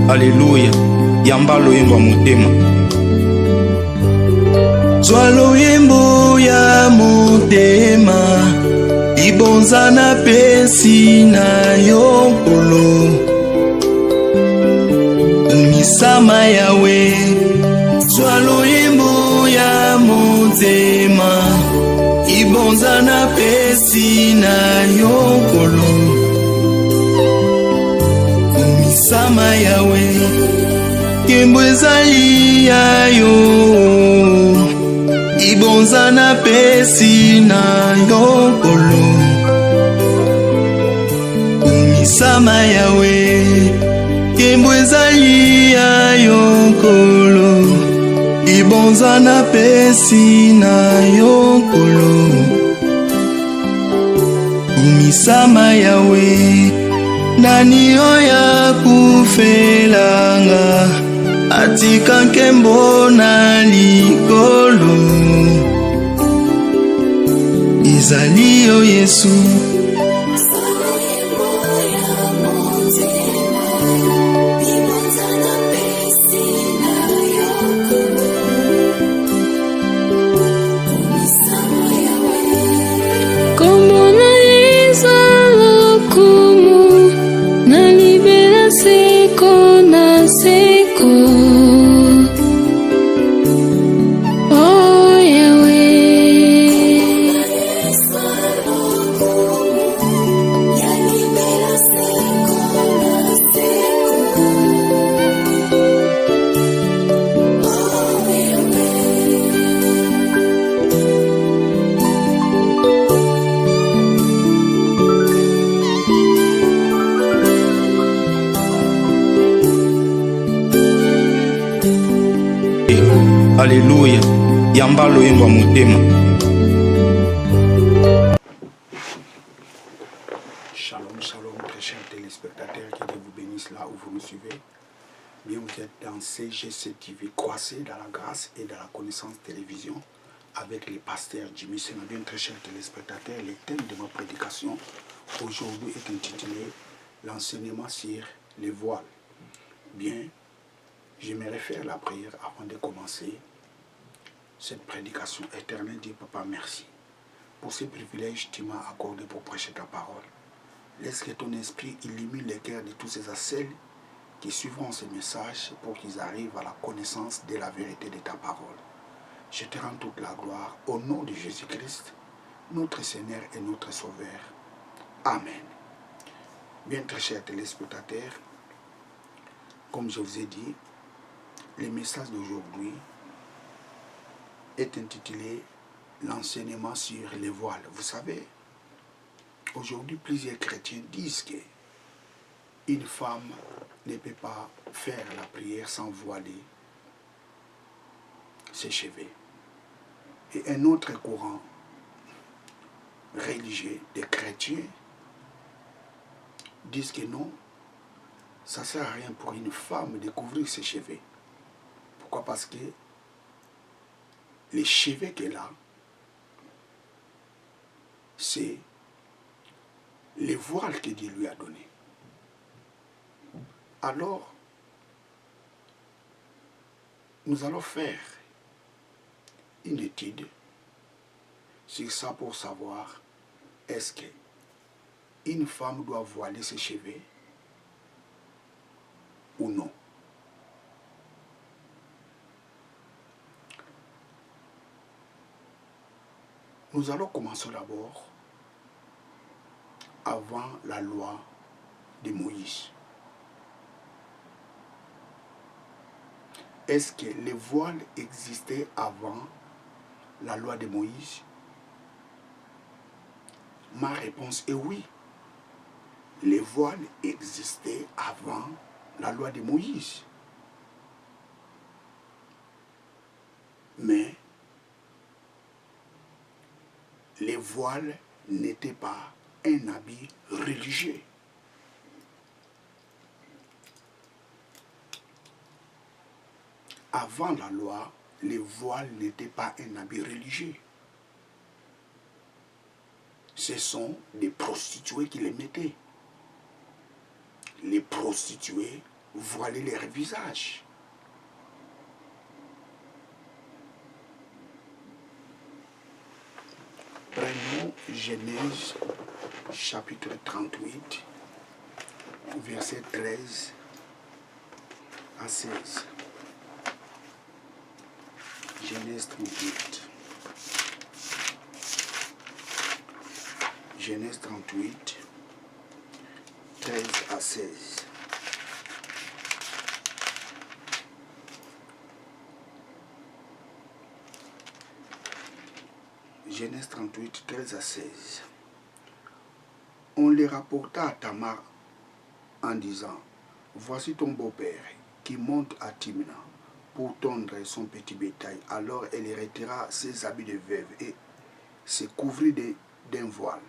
Alléluia. Yamba loyembo motema. Zwa loyembo ya motema, ibonza na pesi na yokolo. Misama yawe. Zwa loyembo ya motema, ibonza na pesi na yokolo. Misama yawe. Kembo ezali ya yo, ibonza na pesi na yokolo. Misama yawe. Kembo ezali ya yokolo, ibonza na pesi na yokolo. Misama yawe. Nani oya kufelanga, atika nkembo na likolo. Ezali yo Yesu. Alléluia. Yamba loyembo motema. Shalom, shalom, très chers téléspectateurs, que Dieu vous bénisse là où vous nous suivez. Bien, vous êtes dans CGC TV, croissez dans la grâce et dans la connaissance télévision avec les pasteurs Jimmy Sena. Bien, très chers téléspectateurs, le thème de ma prédication aujourd'hui est intitulé l'enseignement sur les voiles. Bien, j'aimerais faire la prière avant de commencer cette prédication. Éternel Dieu, Papa, merci pour ce privilège que tu m'as accordé pour prêcher ta parole. Laisse que ton esprit illumine les cœurs de tous ces celles qui suivront ce message pour qu'ils arrivent à la connaissance de la vérité de ta parole. Je te rends toute la gloire au nom de Jésus-Christ, notre Seigneur et notre Sauveur. Amen. Bien, très chers téléspectateurs, comme je vous ai dit, le message d'aujourd'hui est intitulé l'enseignement sur les voiles. Vous savez, aujourd'hui, plusieurs chrétiens disent que une femme ne peut pas faire la prière sans voiler ses cheveux. Et un autre courant religieux des chrétiens disent que non, ça ne sert à rien pour une femme de couvrir ses cheveux. Pourquoi? Parce que les cheveux qu'elle a, c'est les voiles que Dieu lui a donné. Alors, nous allons faire une étude sur ça pour savoir est-ce qu'une femme doit voiler ses cheveux ou non. Nous allons commencer d'abord avant la loi de Moïse. Est-ce que les voiles existaient avant la loi de Moïse? Ma réponse est oui. Les voiles existaient avant la loi de Moïse. Mais les voiles n'étaient pas un habit religieux. Avant la loi, les voiles n'étaient pas un habit religieux. Ce sont des prostituées qui les mettaient. Les prostituées voiler leur visage. Prenons Genèse chapitre 38, verset 13 à 16. Genèse 38. Genèse 38, 13 à 16. Genèse 38, 13 à 16. On les rapporta à Tamar en disant, voici ton beau-père qui monte à Timna pour tondre son petit bétail. Alors elle retira ses habits de veuve et se couvrit d'un voile,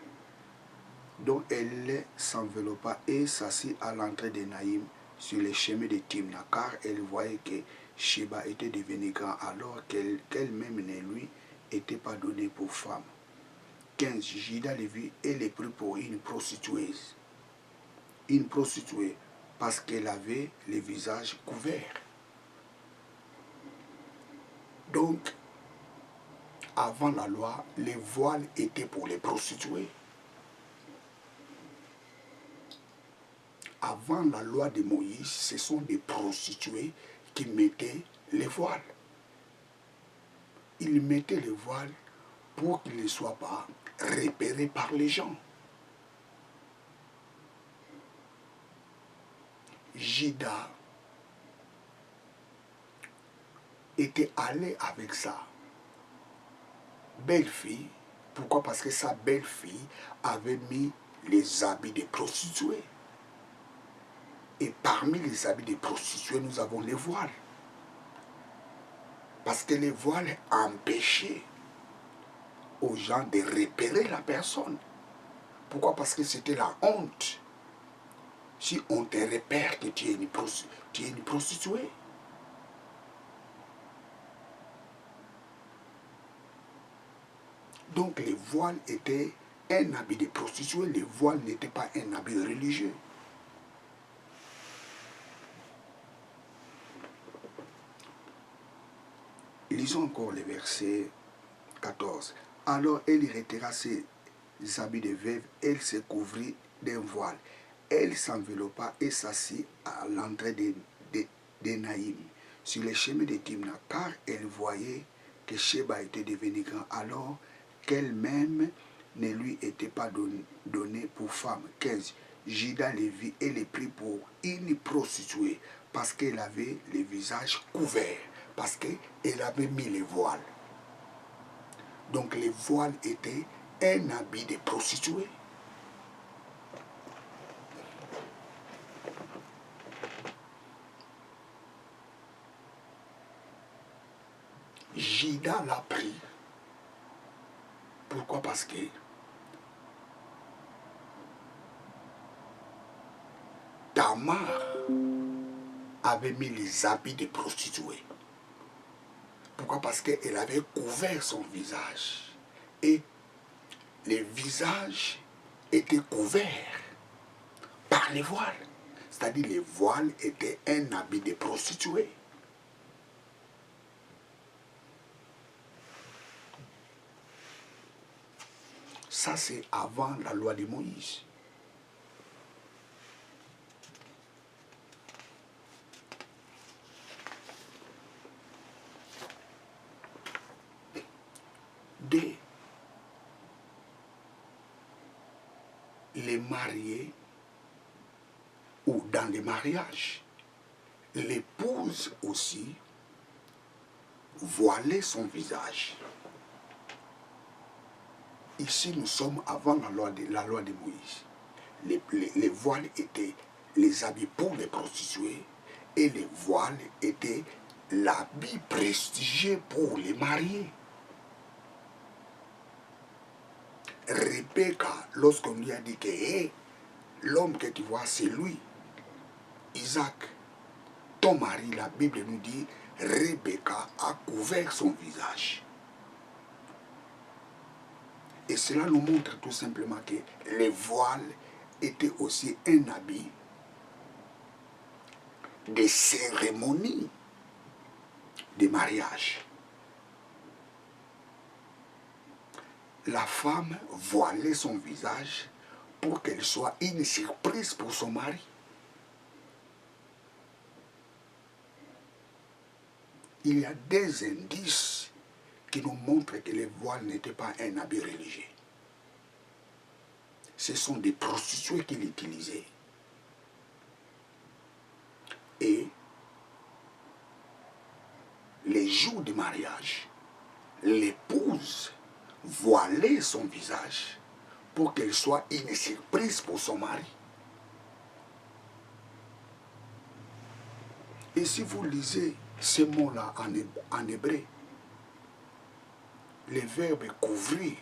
dont elle s'enveloppa et s'assit à l'entrée de Naïm sur les chemins de Timna, car elle voyait que Sheba était devenu grand, alors qu'elle-même ne lui était pas donnée pour femme. 15. Juda le vit et le prit pour une prostituée, parce qu'elle avait le visage couvert. Donc, avant la loi, les voiles étaient pour les prostituées. Avant la loi de Moïse, ce sont des prostituées qui mettaient les voiles. Ils mettaient les voiles pour qu'ils ne soient pas repérés par les gens. Juda était allé avec sa belle-fille. Pourquoi? Parce que sa belle-fille avait mis les habits des prostituées. Et parmi les habits des prostituées, nous avons les voiles. Parce que les voiles empêchaient aux gens de repérer la personne. Pourquoi? Parce que c'était la honte. Si on te repère que tu es une prostituée. Donc les voiles étaient un habit de prostituée. Les voiles n'étaient pas un habit religieux. Lisons encore le verset 14. Alors elle retira ses habits de veuve, elle se couvrit d'un voile. Elle s'enveloppa et s'assit à l'entrée de Naïm, sur les chemins de Timna, car elle voyait que Sheba était devenu grand, alors qu'elle-même ne lui était pas donnée pour femme. 15. Juda le vit et le prit pour une prostituée, parce qu'elle avait le visage couvert, parce qu'elle avait mis les voiles. Donc les voiles étaient un habit de prostituée. Juda l'a pris. Pourquoi? Parce que Tamar avait mis les habits de prostituée. Pourquoi? Parce qu'elle avait couvert son visage. Et le visage était couvert par les voiles. C'est-à-dire les voiles étaient un habit de prostituée. Ça, c'est avant la loi de Moïse. Dès les mariés ou dans les mariages, l'épouse aussi voilait son visage. Ici, nous sommes avant la loi de Moïse. Les voiles étaient les habits pour les prostituées et les voiles étaient l'habit prestigieux pour les mariés. Rebecca, lorsqu'on lui a dit que hey, l'homme que tu vois, c'est lui, Isaac, ton mari, la Bible nous dit, Rebecca a couvert son visage. Et cela nous montre tout simplement que les voiles étaient aussi un habit des cérémonies de mariage. La femme voilait son visage pour qu'elle soit une surprise pour son mari. Il y a des indices qui nous montrent que le voile n'était pas un habit religieux. Ce sont des prostituées qu'il utilisait. Et les jours du mariage, l'épouse voilait son visage pour qu'elle soit une surprise pour son mari. Et si vous lisez ces mots-là en hébreu, le verbe couvrir,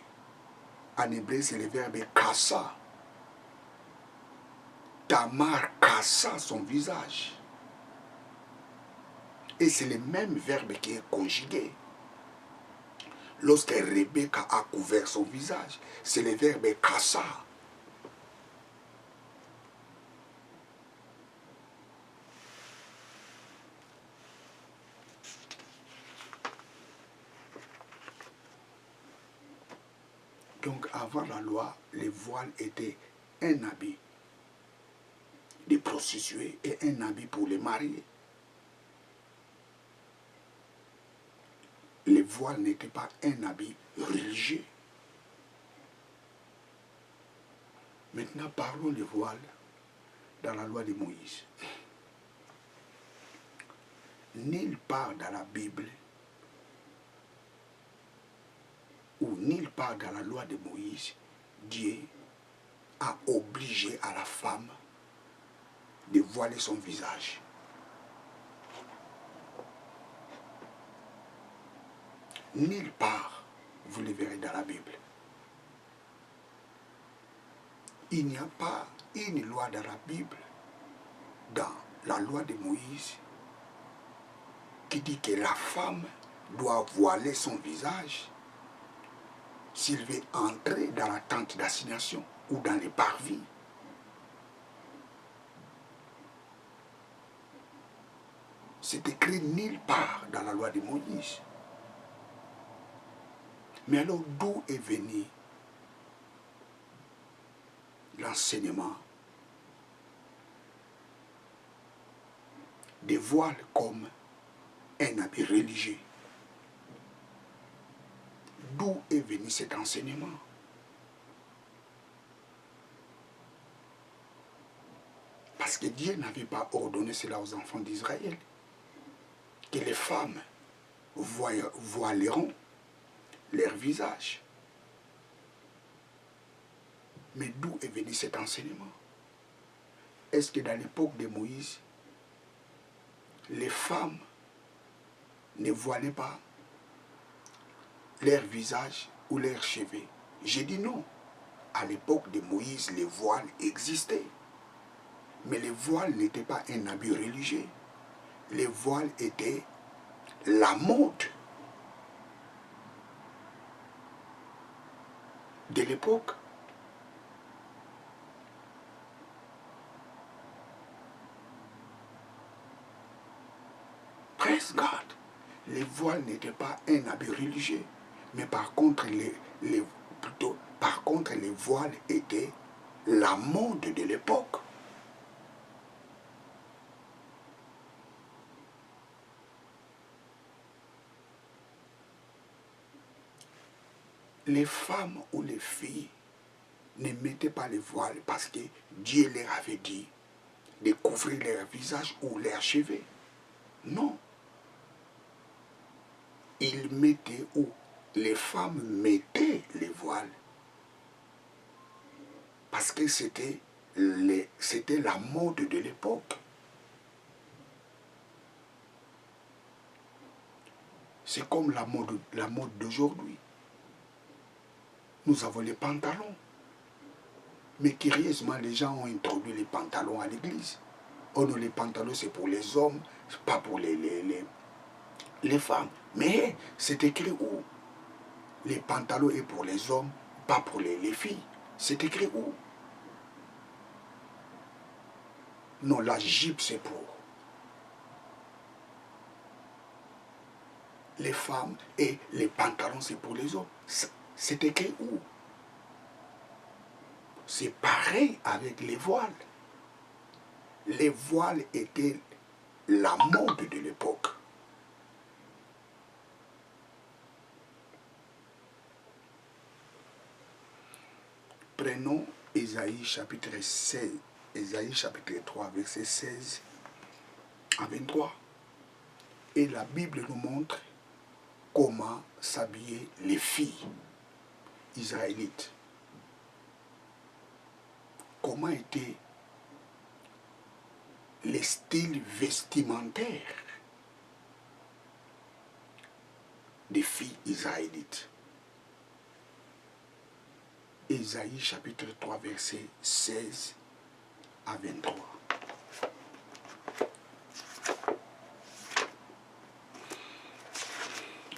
en hébreu c'est le verbe kassa. Tamar kassa son visage. Et c'est le même verbe qui est conjugué. Lorsque Rebecca a couvert son visage, c'est le verbe kassa. Donc avant la loi, le voile était un habit des prostituées et un habit pour les mariés. Le voile n'était pas un habit religieux. Maintenant, parlons du voile dans la loi de Moïse. Nulle part dans la Bible ou nulle part dans la loi de Moïse, Dieu a obligé à la femme de voiler son visage. Nulle part, vous le verrez dans la Bible. Il n'y a pas une loi dans la Bible, dans la loi de Moïse, qui dit que la femme doit voiler son visage s'il veut entrer dans la tente d'assignation ou dans les parvis. C'est écrit nulle part dans la loi de Moïse. Mais alors d'où est venu l'enseignement des voiles comme un habit religieux? D'où est venu cet enseignement? Parce que Dieu n'avait pas ordonné cela aux enfants d'Israël, que les femmes voileront leur visage. Mais d'où est venu cet enseignement? Est-ce que dans l'époque de Moïse, les femmes ne voilaient pas leur visage ou leurs cheveux? J'ai dit non. À l'époque de Moïse, les voiles existaient. Mais les voiles n'étaient pas un habit religieux. Les voiles étaient la mode de l'époque. Praise God. Les voiles n'étaient pas un habit religieux, mais par contre les voiles étaient la mode de l'époque. Les femmes ou les filles ne mettaient pas les voiles parce que Dieu leur avait dit de couvrir leur visage ou leurs cheveux. Non. Ils mettaient ou les femmes mettaient les voiles parce que c'était la mode de l'époque. C'est comme la mode d'aujourd'hui. Nous avons les pantalons. Mais curieusement, les gens ont introduit les pantalons à l'église. Oh non, les pantalons, c'est pour les hommes, pas pour les femmes. Mais c'est écrit où? Les pantalons est pour les hommes, pas pour les filles. C'est écrit où? Non, la jupe, c'est pour les femmes et les pantalons, c'est pour les hommes. C'est écrit où? C'est pareil avec les voiles. Les voiles étaient la mode de l'époque. Prenons Ésaïe chapitre 16, Ésaïe chapitre 3, verset 16 à 23. Et la Bible nous montre comment s'habiller les filles israélites. Comment était les styles vestimentaires des filles israélites. Ésaïe chapitre 3, verset 16 à 23.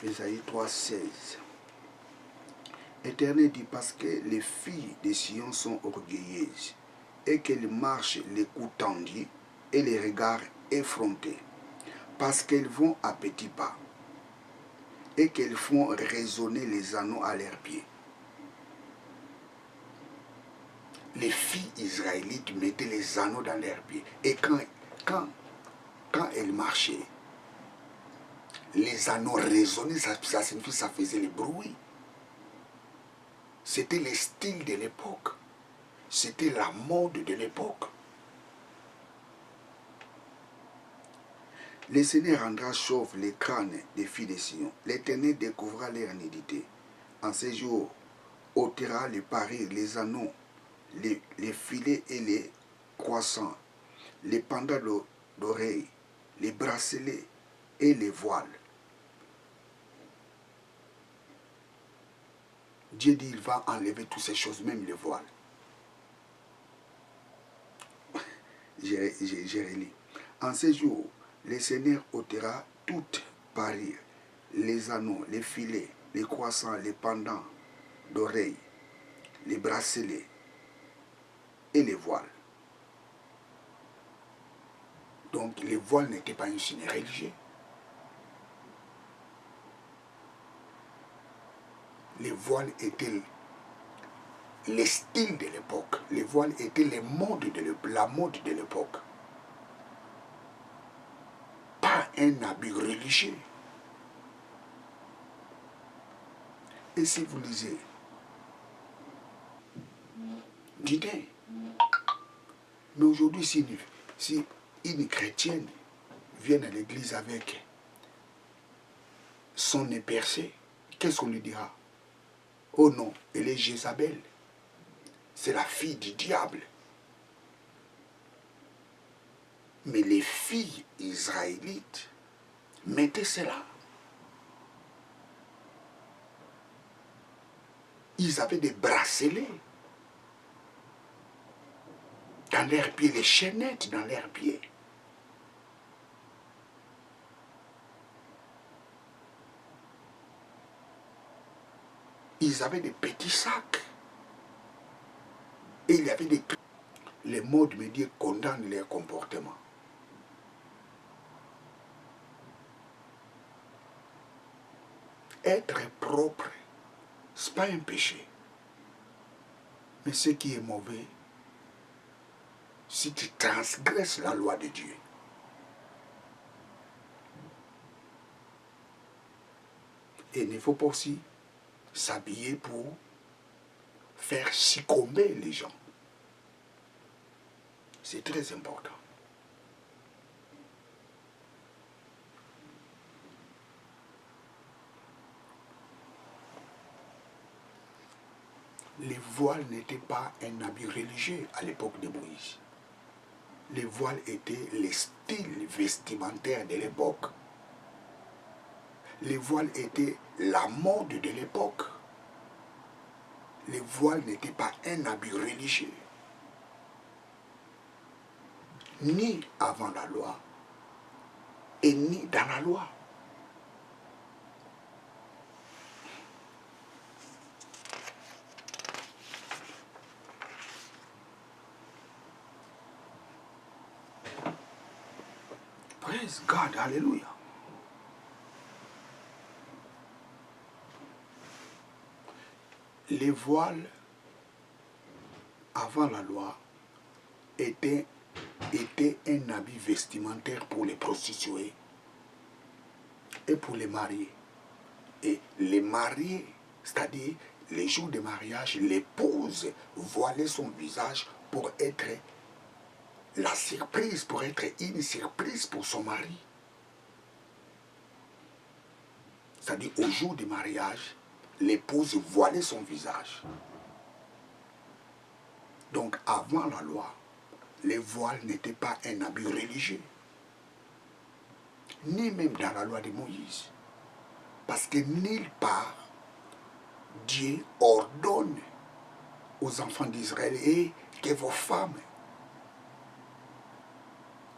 Ésaïe 3, 16. Éternel dit, parce que les filles de Sion sont orgueilleuses et qu'elles marchent les coups tendus et les regards effrontés, parce qu'elles vont à petits pas et qu'elles font résonner les anneaux à leurs pieds. Les filles israélites mettaient les anneaux dans leurs pieds. Et quand elles marchaient, les anneaux résonnaient, ça signifie ça faisait le bruit. C'était le style de l'époque. C'était la mode de l'époque. Le Seigneur rendra chauve les crânes des filles de Sion. L'Éternel découvrira leur nudité. En ces jours, ôtera les paris, les anneaux, les filets et les croissants, les pendants d'oreilles, les bracelets et les voiles. Dieu dit, il va enlever toutes ces choses, même les voiles. J'ai relu. En ces jours, le Seigneur ôtera toutes parures, les anneaux, les filets, les croissants, les pendants d'oreilles, les bracelets et les voiles. Donc les voiles n'étaient pas un signe religieux. Les voiles étaient les styles de l'époque. Les voiles étaient les modes la mode de l'époque. Pas un habit religieux. Et si vous lisez, dites, mais aujourd'hui, si une chrétienne vient à l'église avec son nez percé, qu'est-ce qu'on lui dira? Oh non, elle est Jézabel. C'est la fille du diable. Mais les filles israélites mettaient cela. Ils avaient des bracelets dans leurs pieds, les chaînettes dans leurs pieds. Ils avaient des petits sacs. Et il y avait des... Les modes médias condamnent leur comportement. Être propre, ce n'est pas un péché. Mais ce qui est mauvais, si tu transgresses la loi de Dieu. Et il ne faut pas aussi s'habiller pour faire succomber les gens. C'est très important. Les voiles n'étaient pas un habit religieux à l'époque de Moïse. Les voiles étaient les styles vestimentaires de l'époque. Les voiles étaient la mode de l'époque. Les voiles n'étaient pas un habit religieux. Ni avant la loi, et ni dans la loi. Praise God, hallelujah. Les voiles, avant la loi, étaient un habit vestimentaire pour les prostituées et pour les mariés. Et les mariés, c'est-à-dire les jours de mariage, l'épouse voilait son visage pour être la surprise, pour être une surprise pour son mari. C'est-à-dire au jour du mariage, l'épouse voilait son visage. Donc avant la loi, les voiles n'étaient pas un habit religieux, ni même dans la loi de Moïse. Parce que nulle part, Dieu ordonne aux enfants d'Israël et que vos femmes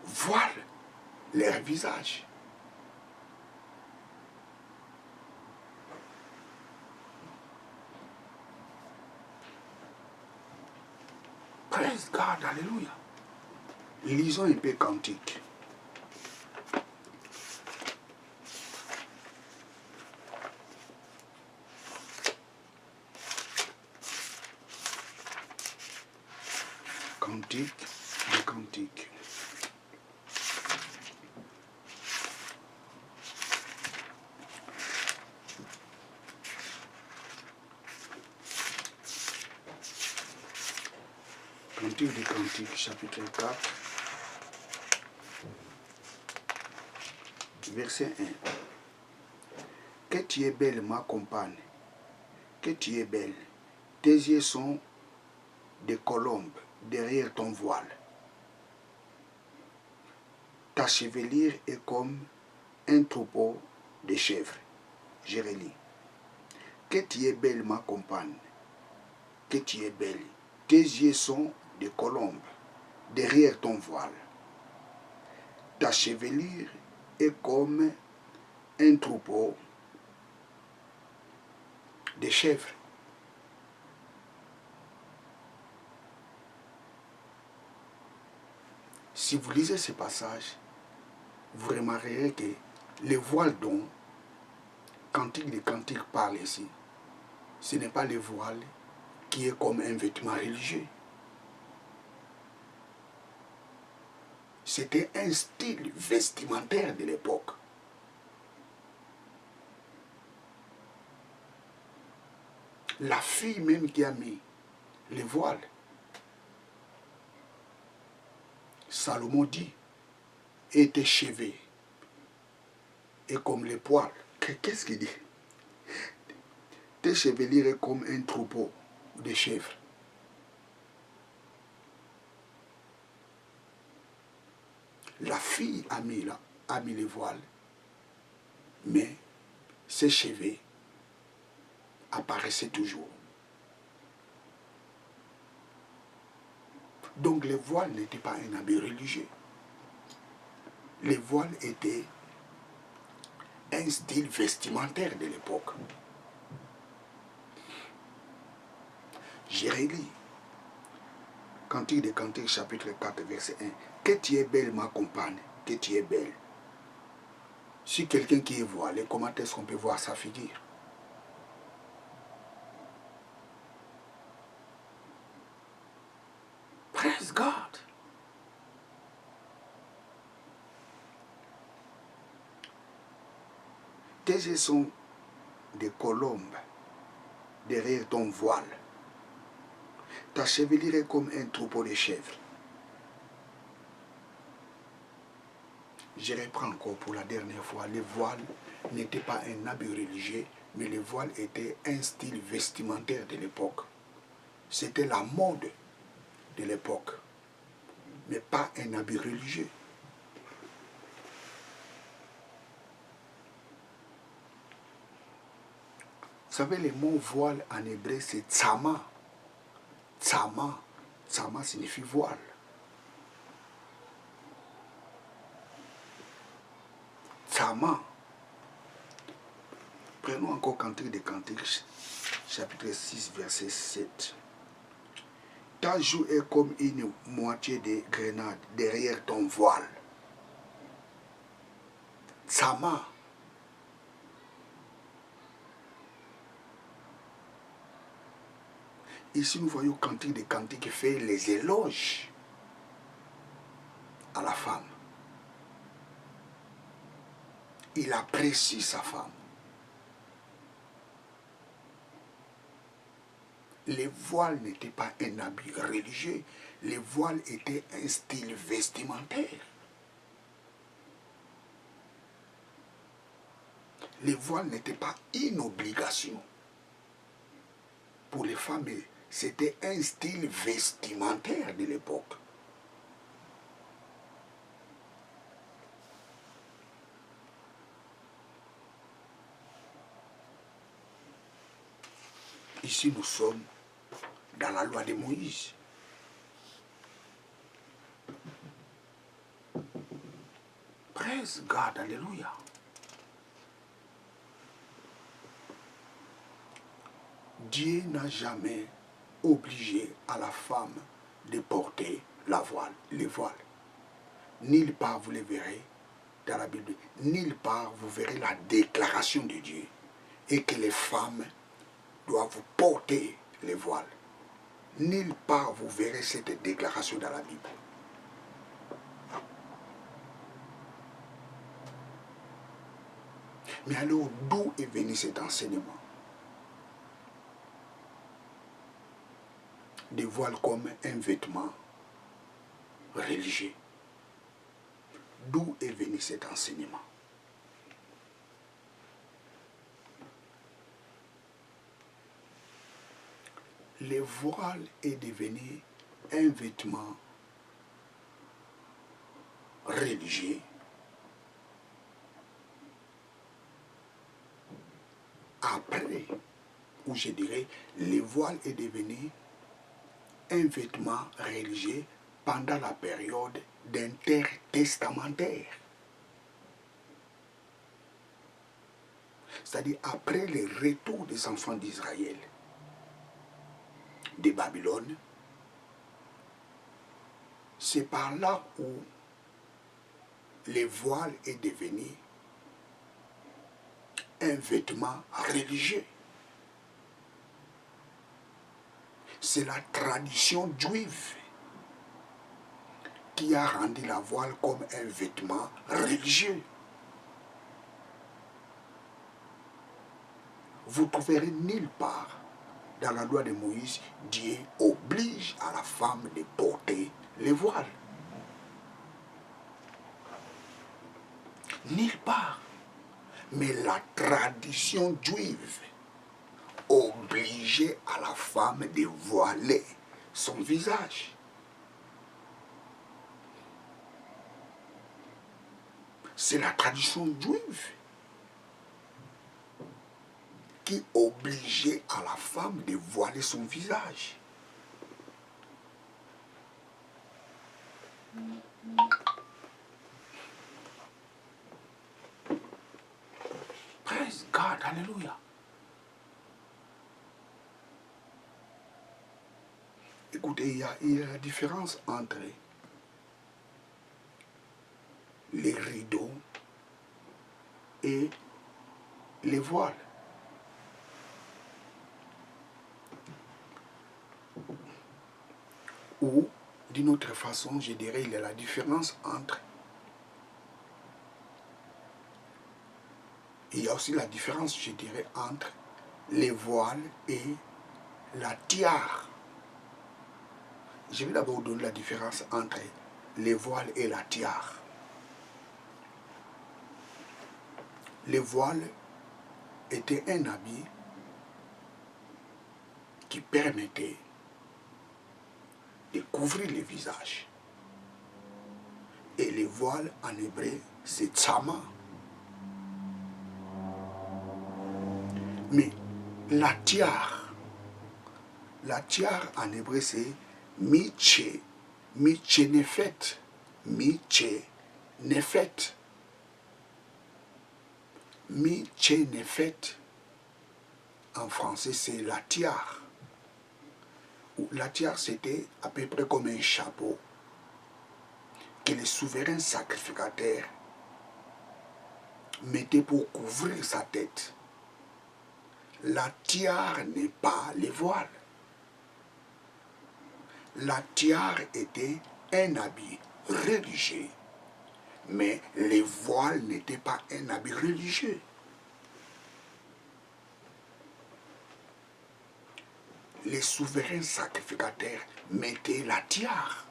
voilent leur visage. Praise God, alléluia. Lisons un peu Cantique. Cantique, le Cantique. Cantique des Cantiques, chapitre 4, verset 1. Que tu es belle, ma compagne, que tu es belle. Tes yeux sont des colombes derrière ton voile. Ta chevelure est comme un troupeau de chèvres. Je relis. Que tu es belle, ma compagne, que tu es belle. Tes yeux sont des colombes derrière ton voile. Ta chevelure est comme un troupeau de chèvres. Si vous lisez ce passage, vous remarquerez que le voile dont Cantique des Cantiques parle ici, ce n'est pas le voile qui est comme un vêtement religieux. C'était un style vestimentaire de l'époque. La fille même qui a mis le voile, Salomon dit, était cheveux et comme les poils. Qu'est-ce qu'il dit? Tes chevelures est comme un troupeau de chèvres. La fille a mis le voile, mais ses cheveux apparaissaient toujours. Donc le voile n'était pas un habit religieux. Le voile était un style vestimentaire de l'époque. J'ai relis Cantique des Cantiques, chapitre 4, verset 1. Que tu es belle, ma compagne, que tu es belle. Si quelqu'un qui est voilé, comment est-ce qu'on peut voir sa figure? Praise God. Tes yeux sont des colombes derrière ton voile. Ta chevelure est comme un troupeau de chèvres. Je reprends encore pour la dernière fois. Le voile n'était pas un habit religieux, mais le voile était un style vestimentaire de l'époque. C'était la mode de l'époque, mais pas un habit religieux. Vous savez, le mot voile en hébreu, c'est tsama. Tsama. Tsama signifie voile. Tsama. Prenons encore Cantique des Cantiques, chapitre 6, verset 7. Ta joue est comme une moitié de grenade derrière ton voile. Tsama. Ici, nous voyons Cantique des Cantiques qui fait les éloges à la femme. Il apprécie sa femme. Les voiles n'étaient pas un habit religieux. Les voiles étaient un style vestimentaire. Les voiles n'étaient pas une obligation. Pour les femmes, c'était un style vestimentaire de l'époque. Ici, nous sommes dans la loi de Moïse. Praise God, alléluia. Dieu n'a jamais obligé à la femme de porter les voiles. Nulle part vous les verrez dans la Bible. Nulle part vous verrez la déclaration de Dieu et que les femmes doivent porter les voiles. Nulle part vous verrez cette déclaration dans la Bible. Mais alors, d'où est venu cet enseignement? Des voiles comme un vêtement religieux. D'où est venu cet enseignement? Le voile est devenu un vêtement religieux après, ou je dirais, le voile est devenu un vêtement religieux pendant la période d'intertestamentaire. C'est-à-dire après le retour des enfants d'Israël de Babylone, c'est par là où le voile est devenu un vêtement religieux. C'est la tradition juive qui a rendu la voile comme un vêtement religieux. Vous trouverez nulle part dans la loi de Moïse, Dieu oblige à la femme de porter les voiles. Nulle part. Mais la tradition juive obligeait à la femme de voiler son visage. C'est la tradition juive qui obligeait à la femme de voiler son visage. Praise God, alléluia. Écoutez, il y a la différence entre les rideaux et les voiles. Ou, d'une autre façon, je dirais, il y a la différence entre... Il y a aussi la différence, je dirais, entre les voiles et la tiare. Je vais d'abord vous donner la différence entre les voiles et la tiare. Les voiles étaient un habit qui permettait de couvrir le visage. Et les voiles en hébreu, c'est tsama. Mais la tiare en hébreu, c'est miche nefet. Miche nefet. Miche nefet, en français, c'est la tiare. La tiare, c'était à peu près comme un chapeau que les souverains sacrificateurs mettaient pour couvrir sa tête. La tiare n'est pas les voiles. La tiare était un habit religieux, mais les voiles n'étaient pas un habit religieux. Les souverains sacrificateurs mettaient la tiare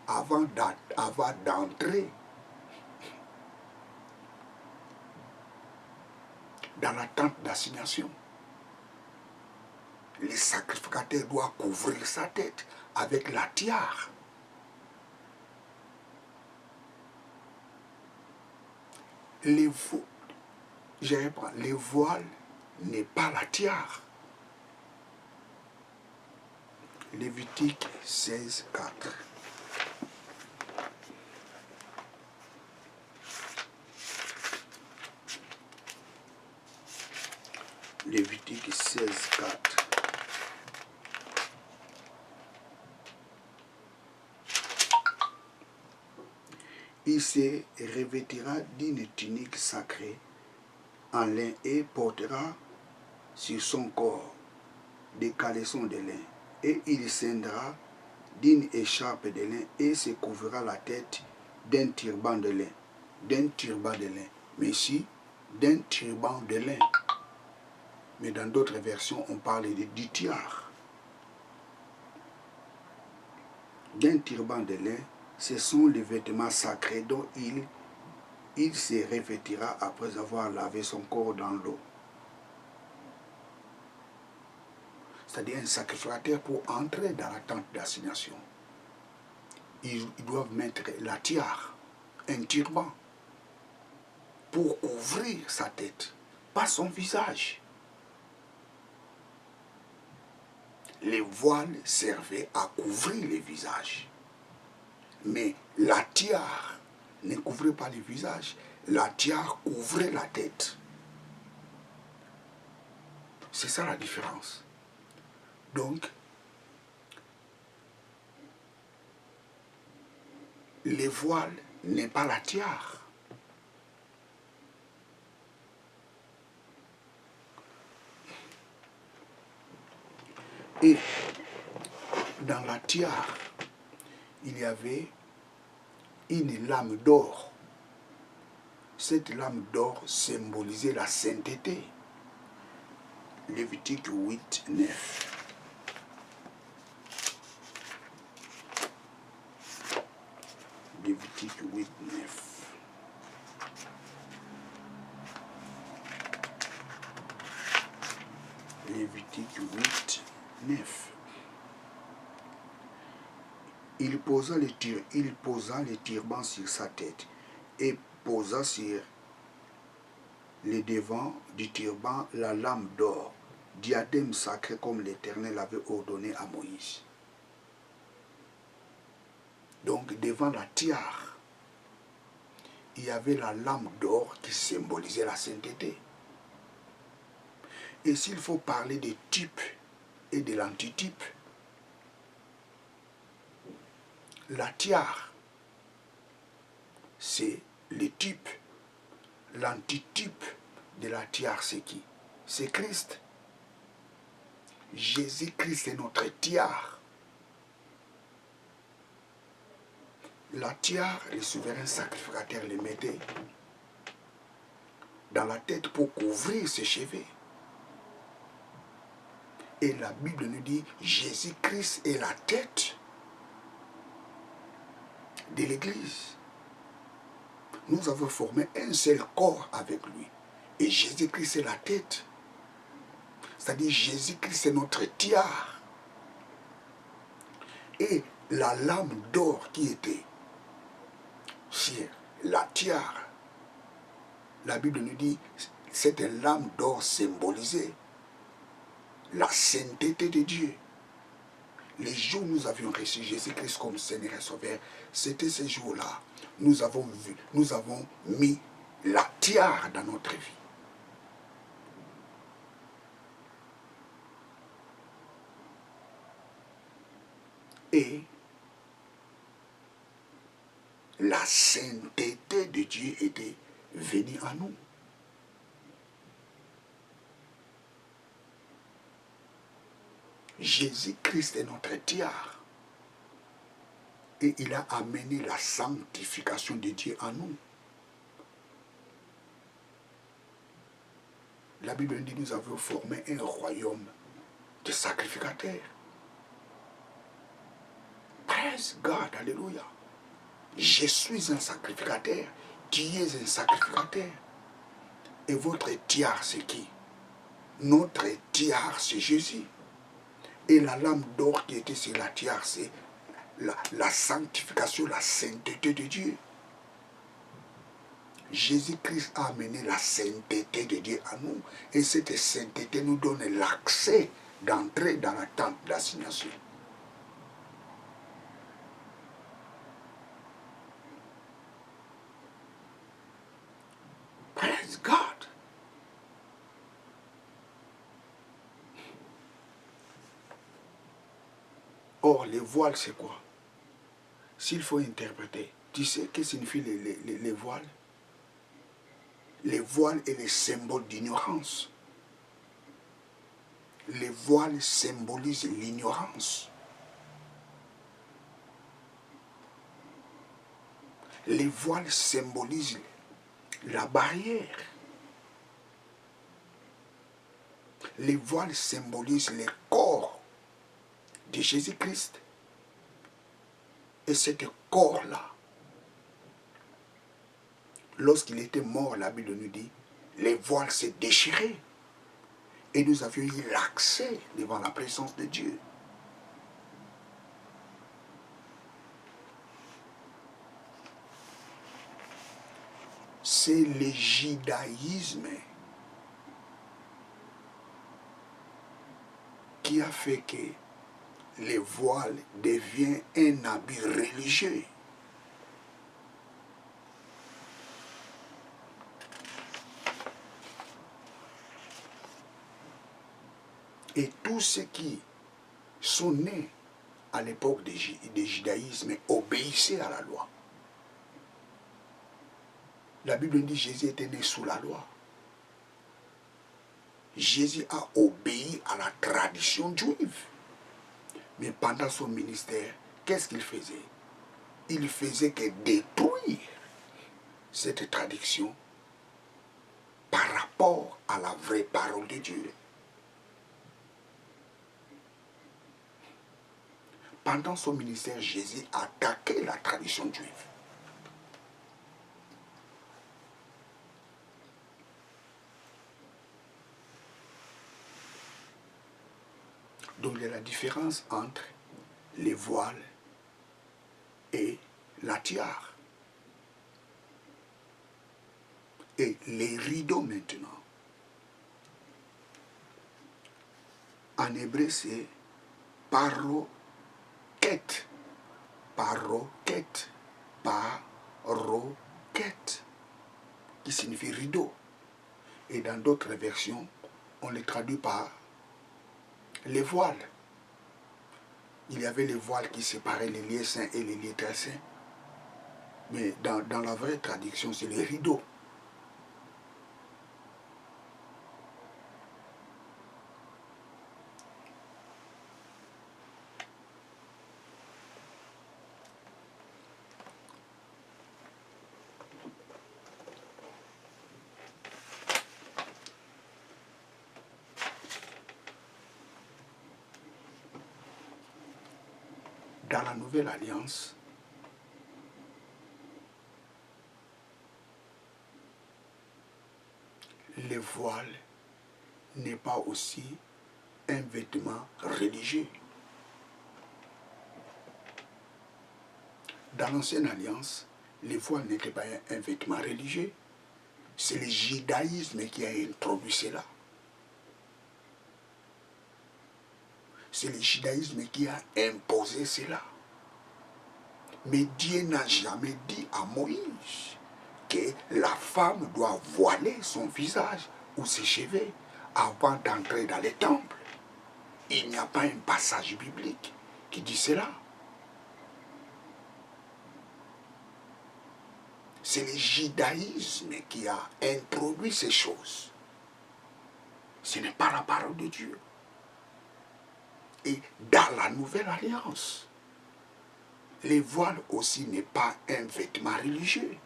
avant d'entrer dans la tente d'assignation. Les sacrificateurs doivent couvrir sa tête avec la tiare. Les voiles n'est pas la tiare. Lévitique 16, 4. Lévitique 16, 4. Il se revêtira d'une tunique sacrée en lin et portera sur son corps des caleçons de lin. Et il scindra d'une écharpe de lin et se couvrira la tête d'un turban de lin. D'un turban de lin. Mais ici, d'un turban de lin. Mais dans d'autres versions, on parle du tiare. D'un turban de lin, ce sont les vêtements sacrés dont il se revêtira après avoir lavé son corps dans l'eau. C'est-à-dire un sacrificateur pour entrer dans la tente d'assignation. Ils doivent mettre la tiare, un turban, pour couvrir sa tête, pas son visage. Les voiles servaient à couvrir les visages. Mais la tiare ne couvrait pas les visages, la tiare couvrait la tête. C'est ça la différence. Donc, les voiles n'est pas la tiare. Et dans la tiare, il y avait une lame d'or. Cette lame d'or symbolisait la sainteté. Lévitique 8, 9. Lévitique 8, 9. Lévitique 8, 9. Il posa les turbans sur sa tête et posa sur le devant du turban la lame d'or, diadème sacré comme l'Éternel avait ordonné à Moïse. Donc devant la tiare, il y avait la lame d'or qui symbolisait la sainteté. Et s'il faut parler des types et de l'antitype, la tiare, c'est le type. L'antitype de la tiare, c'est qui? C'est Christ. Jésus-Christ est notre tiare. La tiare, les souverains sacrificateurs les mettaient dans la tête pour couvrir ses cheveux. Et la Bible nous dit, Jésus-Christ est la tête de l'Église. Nous avons formé un seul corps avec lui. Et Jésus-Christ est la tête. C'est-à-dire Jésus-Christ est notre tiare. Et la lame d'or qui était sur la tiare, la Bible nous dit, c'est une lame d'or symbolisée la sainteté de Dieu. Les jours où nous avions reçu Jésus-Christ comme Seigneur et Sauveur, c'était ces jours-là. Nous avons mis la tiare dans notre vie. Et la sainteté de Dieu était venue à nous. Jésus-Christ est notre tiare. Et il a amené la sanctification de Dieu en nous. La Bible dit que nous avons formé un royaume de sacrificateurs. Praise God, alléluia. Je suis un sacrificateur. Tu es un sacrificateur. Et votre tiare, c'est qui? Notre tiare, c'est Jésus. Et la lame d'or qui était sur la tiare, c'est la sanctification, la sainteté de Dieu. Jésus-Christ a amené la sainteté de Dieu à nous. Et cette sainteté nous donne l'accès d'entrer dans la tente d'assignation. Praise God. Or, les voiles, c'est quoi? S'il faut interpréter, tu sais que signifient les voiles? Les voiles est le symbole d'ignorance. Les voiles symbolisent l'ignorance. Les voiles symbolisent la barrière. Les voiles symbolisent le corps de Jésus-Christ. Et cet corps-là, lorsqu'il était mort, la Bible nous dit, les voiles s'est déchirées. Et nous avions eu l'accès devant la présence de Dieu. C'est le judaïsme qui a fait que le voile devient un habit religieux. Et tous ceux qui sont nés à l'époque du judaïsme obéissaient à la loi. La Bible dit que Jésus était né sous la loi. Jésus a obéi à la tradition juive. Mais pendant son ministère, qu'est-ce qu'il faisait? Il faisait que détruire cette tradition par rapport à la vraie parole de Dieu. Pendant son ministère, Jésus attaquait la tradition juive. Donc il y a la différence entre les voiles et la tiare. Et les rideaux maintenant. En hébreu, c'est paroquet. Paroquet. Paroquet. Qui signifie rideau. Et dans d'autres versions, on les traduit par les voiles. Il y avait les voiles qui séparaient les lieux saints et les lieux très saints. Mais dans la vraie traduction, c'est les rideaux. Dans la nouvelle alliance, le voile n'est pas aussi un vêtement religieux. Dans l'ancienne alliance, le voile n'était pas un vêtement religieux. C'est le judaïsme qui a introduit cela. C'est le judaïsme qui a imposé cela. Mais Dieu n'a jamais dit à Moïse que la femme doit voiler son visage ou ses cheveux avant d'entrer dans les temples. Il n'y a pas un passage biblique qui dit cela. C'est le judaïsme qui a introduit ces choses. Ce n'est pas la parole de Dieu. Et dans la nouvelle alliance, les voiles aussi n'est pas un vêtement religieux.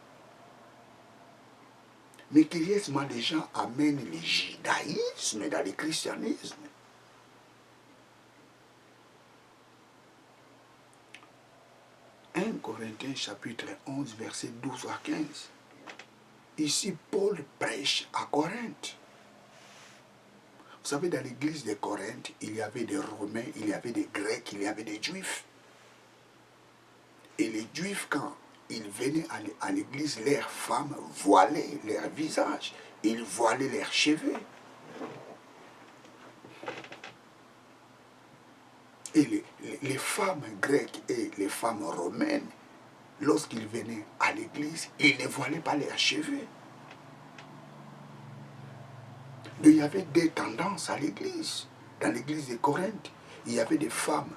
Mais curieusement, les gens amènent le judaïsme dans le christianisme. « 1 Corinthiens chapitre 11, verset 12 à 15. Ici, Paul prêche à Corinthe. Vous savez, dans l'église de Corinthe, il y avait des Romains, il y avait des Grecs, il y avait des Juifs. Et les Juifs, quand ils venaient à l'église, leurs femmes voilaient leur visage, ils voilaient leurs cheveux. Et les femmes grecques et les femmes romaines, lorsqu'ils venaient à l'église, ils ne voilaient pas leurs cheveux. Il y avait des tendances à l'église. Dans l'église de Corinthe, il y avait des femmes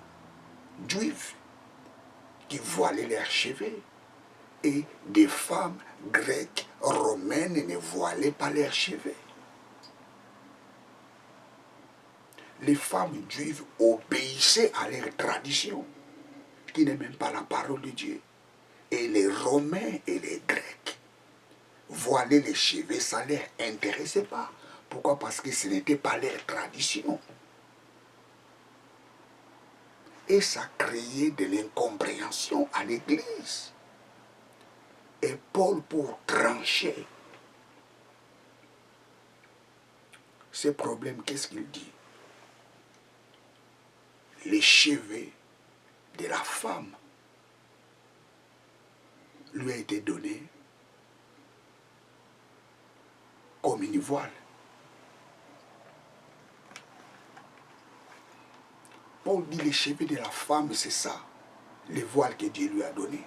juives qui voilaient leurs cheveux et des femmes grecques, romaines ne voilaient pas leurs cheveux. Les femmes juives obéissaient à leur tradition, qui n'est même pas la parole de Dieu. Et les Romains et les Grecs voilaient les cheveux, ça ne les intéressait pas. Pourquoi? Parce que ce n'était pas leur tradition. Et ça créait de l'incompréhension à l'église. Et Paul, pour trancher ces problèmes, qu'est-ce qu'il dit? Les cheveux de la femme lui a été donné comme une voile. Paul dit les cheveux de la femme, c'est ça, les voiles que Dieu lui a donné.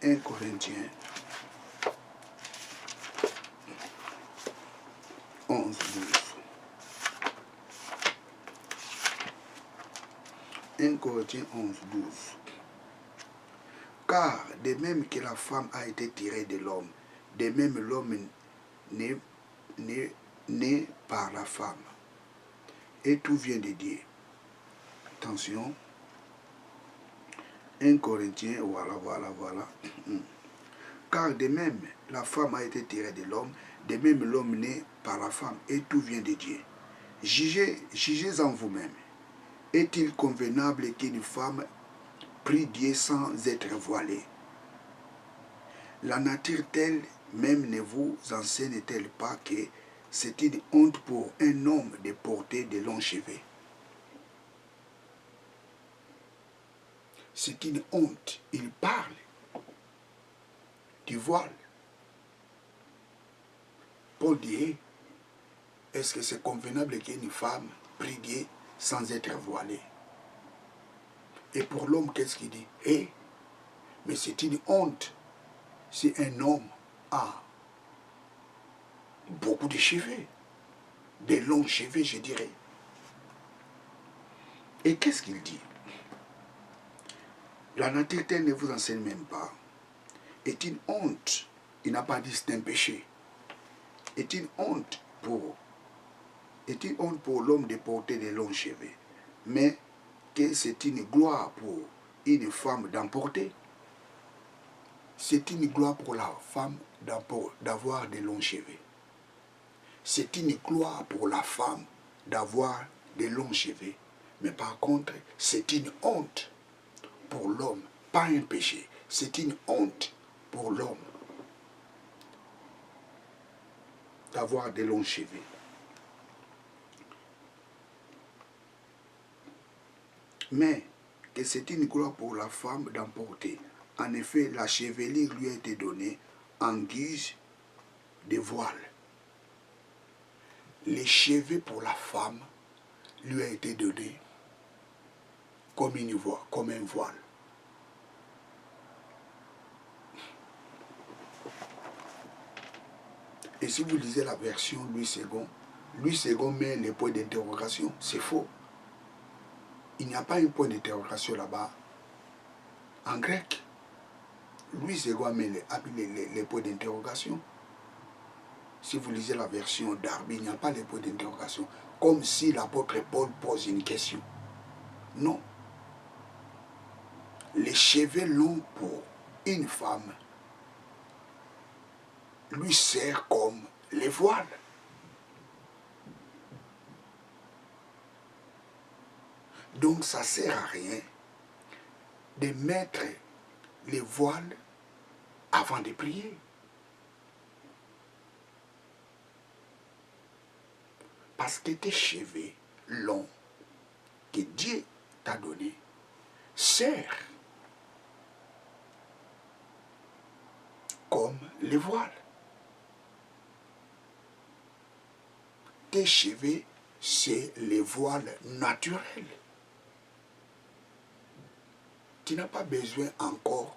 1 Corinthiens 11, 12. 1 Corinthiens 11, 12. Car de même que la femme a été tirée de l'homme, de même l'homme né par la femme. Et tout vient de Dieu. Attention. 1 Corinthiens, voilà. Car de même, la femme a été tirée de l'homme, de même l'homme né par la femme, et tout vient de Dieu. Jugez en vous-même. Est-il convenable qu'une femme prie Dieu sans être voilée? La nature telle même ne vous enseigne-t-elle pas que c'est une honte pour un homme de porter de longs cheveux? C'est une honte. Il parle du voile. Paul dit, est-ce que c'est convenable qu'une femme prie Dieu sans être voilée? Et pour l'homme, qu'est-ce qu'il dit? Mais c'est une honte si un homme a beaucoup de cheveux, de longs cheveux, je dirais. Et qu'est-ce qu'il dit? La nature telle ne vous enseigne même pas. Est une honte. Il n'a pas dit c'est un péché. Est une honte pour l'homme de porter de longs cheveux. Mais que c'est une gloire pour une femme d'emporter. C'est une gloire pour la femme d'avoir de longs cheveux. C'est une gloire pour la femme d'avoir de longs cheveux. Mais par contre, c'est une honte pour l'homme, pas un péché. C'est une honte pour l'homme d'avoir de longs cheveux. Mais que c'est une gloire pour la femme d'emporter. En effet, la chevelure lui a été donnée en guise de voile. Les cheveux pour la femme lui a été donné comme un voile. Et si vous lisez la version Louis II met les points d'interrogation. C'est faux. Il n'y a pas un point d'interrogation là-bas. En grec, Louis II met les points d'interrogation. si vous lisez la version Darby, il n'y a pas les points d'interrogation. Comme si l'apôtre Paul pose une question. Non. Les cheveux longs pour une femme lui sert comme les voiles. Donc ça ne sert à rien de mettre les voiles avant de prier. Parce que tes cheveux longs que Dieu t'a donné servent comme les voiles. Tes cheveux, c'est les voiles naturels. Tu n'as pas besoin encore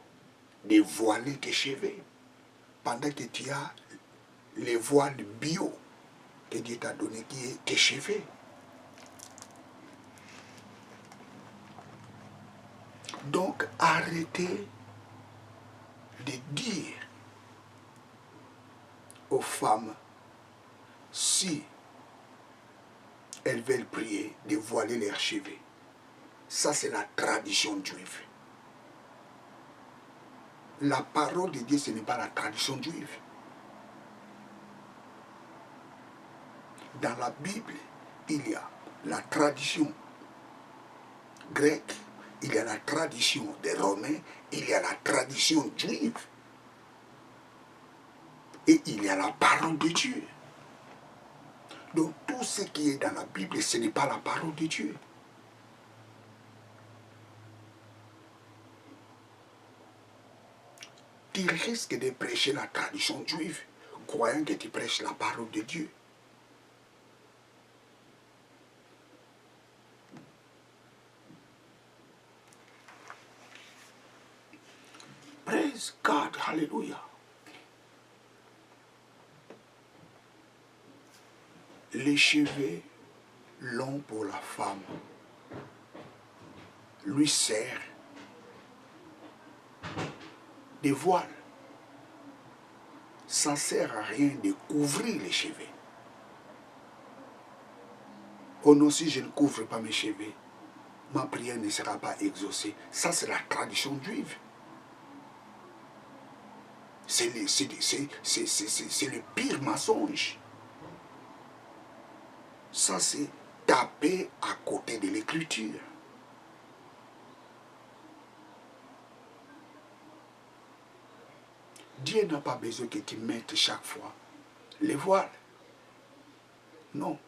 de voiler tes cheveux pendant que tu as les voiles bio que Dieu t'a donné qui est tes cheveux. Donc arrêtez de dire aux femmes si elles veulent prier de voiler leurs cheveux. Ça c'est la tradition juive. La parole de Dieu, ce n'est pas la tradition juive. Dans la Bible, il y a la tradition grecque, il y a la tradition des Romains, il y a la tradition juive. Et il y a la parole de Dieu. Donc tout ce qui est dans la Bible, ce n'est pas la parole de Dieu. Tu risques de prêcher la tradition juive, croyant que tu prêches la parole de Dieu. Praise God, hallelujah. Les cheveux longs pour la femme lui servent des voiles. Ça ne sert à rien de couvrir les cheveux. Oh non, si je ne couvre pas mes cheveux, ma prière ne sera pas exaucée. Ça, c'est la tradition juive. C'est le pire mensonge. Ça, c'est taper à côté de l'écriture. Dieu n'a pas besoin que tu mettes chaque fois les voiles. Non.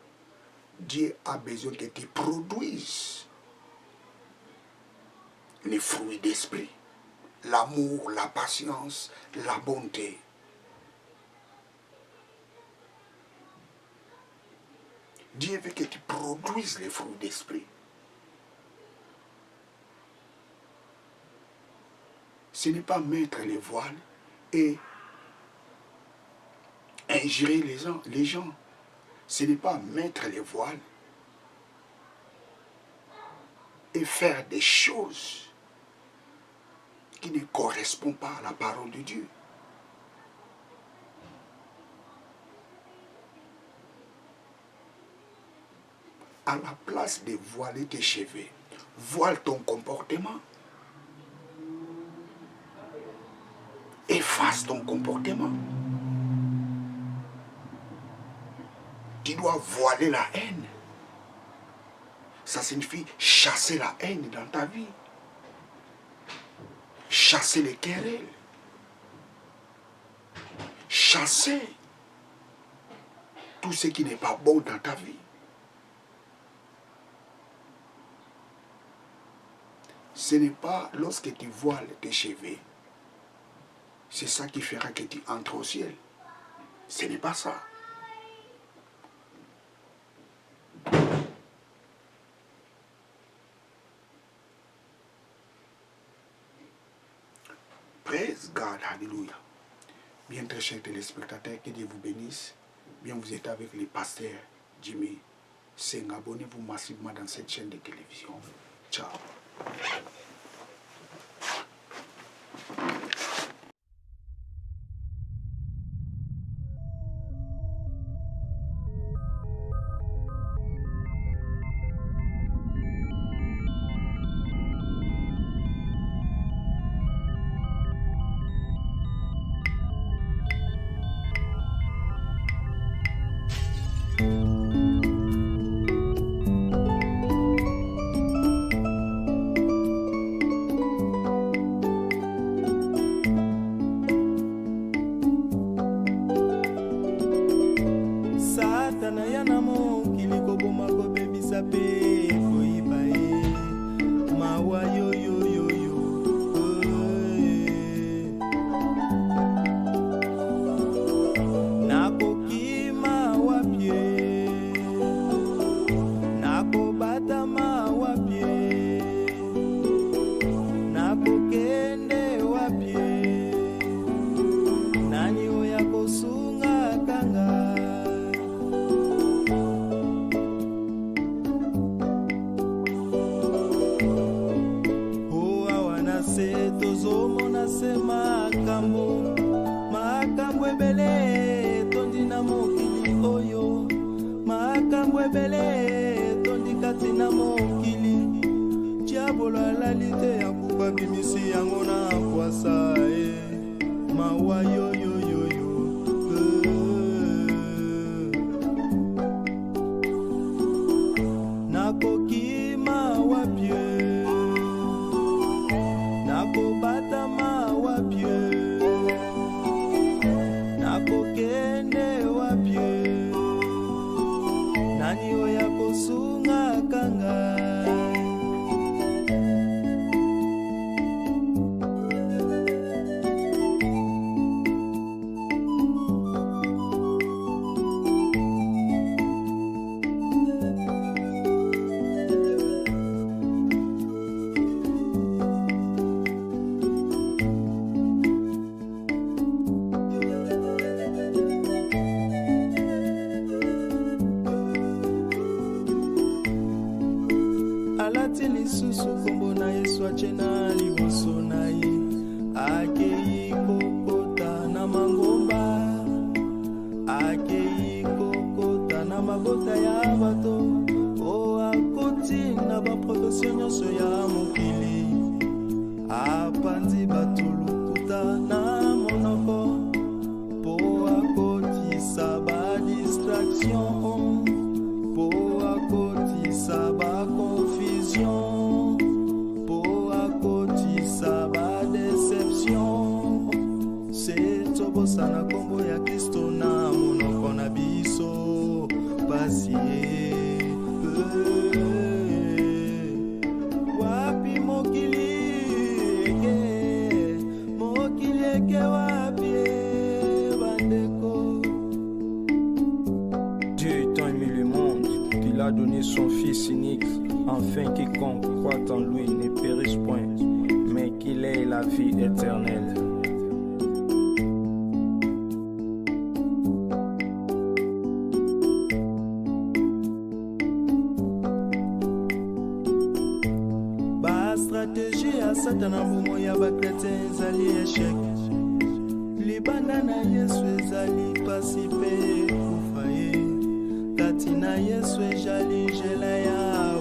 Dieu a besoin que tu produises les fruits d'esprit. L'amour, la patience, la bonté. Dieu veut que tu produises les fruits d'esprit. Ce n'est pas mettre les voiles et injurer les gens. Ce n'est pas mettre les voiles et faire des choses qui ne correspondent pas à la parole de Dieu. À la place de voiler tes cheveux, voile ton comportement. Efface ton comportement. Tu dois voiler la haine. Ça signifie chasser la haine dans ta vie. Chasser les querelles. Chasser tout ce qui n'est pas bon dans ta vie. Ce n'est pas lorsque tu voiles tes cheveux, c'est ça qui fera que tu entres au ciel. Ce n'est pas ça. Praise God, hallelujah. Bien très chers téléspectateurs, que Dieu vous bénisse. Bien, vous êtes avec les pasteurs Jimmy Seng. Abonnez-vous massivement dans cette chaîne de télévision. Ciao. ebele tondi kati na mokili diabolo alali te ya kubabimisi yango na kwasa mawa yoyoyoyo nakoki mawa pie nakobata mawa pie nakokende wapie nani oya kosunga kanga alati lisusu kombo na Yesu achena liboso na ye akei kokota na mangomba akei kokota na mabota ya bato o akoti na baprofesio nyonso ya mokili apandi bato lokuta na monoko po akotisa badistraction po akotisa baconfusion po akotisa badeception se tobosa na kombo ya Kristo na monoko na biso pasi wapi mokili eke wapi bandeko. Dieu étant aimé le monde, qu'il a donné son Fils unique, afin quiconque croit en lui ne périsse point, mais qu'il ait la vie éternelle. Ba stratégie ya Satana mbomo ya bakretien ezali échec. Libanda na Yesu ezali pasi pe kufa ye. Kati na Yesu ejali njela ya